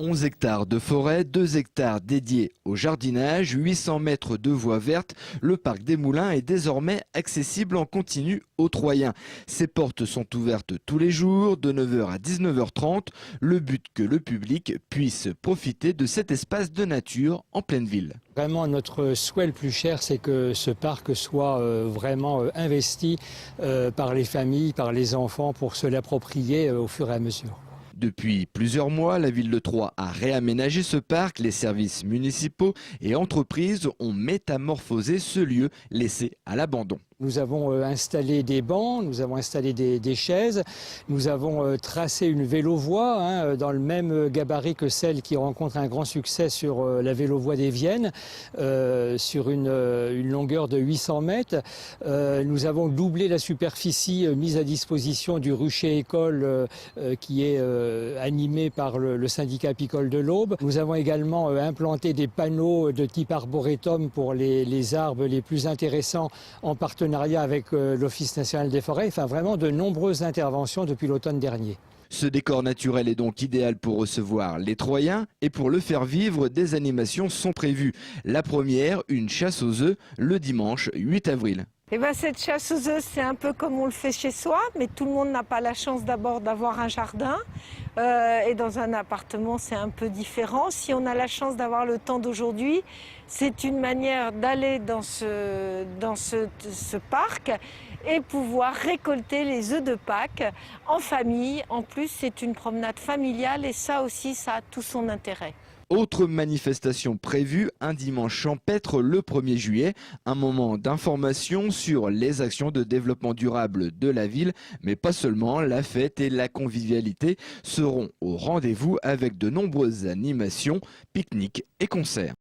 11 hectares de forêt, 2 hectares dédiés au jardinage, 800 mètres de voies vertes. Le parc des Moulins est désormais accessible en continu aux Troyens. Ses portes sont ouvertes tous les jours de 9 h à 19 h 30. Le but que le public puisse profiter de cet espace de nature en pleine ville. Vraiment, notre souhait le plus cher, c'est que ce parc soit vraiment investi par les familles, par les enfants pour se l'approprier au fur et à mesure. Depuis plusieurs mois, la ville de Troyes a réaménagé ce parc. Les services municipaux et entreprises ont métamorphosé ce lieu laissé à l'abandon. Nous avons installé des bancs, nous avons installé des chaises, nous avons tracé une vélo-voie dans le même gabarit que celle qui rencontre un grand succès sur la vélo-voie des Viennes, sur une longueur de 800 mètres. Nous avons doublé la superficie mise à disposition du rucher école qui est animé par le syndicat apicole de l'Aube. Nous avons également implanté des panneaux de type arboretum pour les arbres les plus intéressants en partenariat avec l'Office national des forêts, enfin vraiment de nombreuses interventions depuis l'automne dernier. Ce décor naturel est donc idéal pour recevoir les Troyens et pour le faire vivre, des animations sont prévues. La première, une chasse aux œufs, le dimanche 8 avril. Cette chasse aux œufs, c'est un peu comme on le fait chez soi, mais tout le monde n'a pas la chance d'abord d'avoir un jardin. Et dans un appartement, c'est un peu différent. Si on a la chance d'avoir le temps d'aujourd'hui, c'est une manière d'aller dans ce parc et pouvoir récolter les œufs de Pâques en famille. En plus, c'est une promenade familiale et ça aussi, ça a tout son intérêt. Autre manifestation prévue, un dimanche champêtre le 1er juillet, un moment d'information sur les actions de développement durable de la ville, mais pas seulement, la fête et la convivialité seront au rendez-vous avec de nombreuses animations, pique-niques et concerts.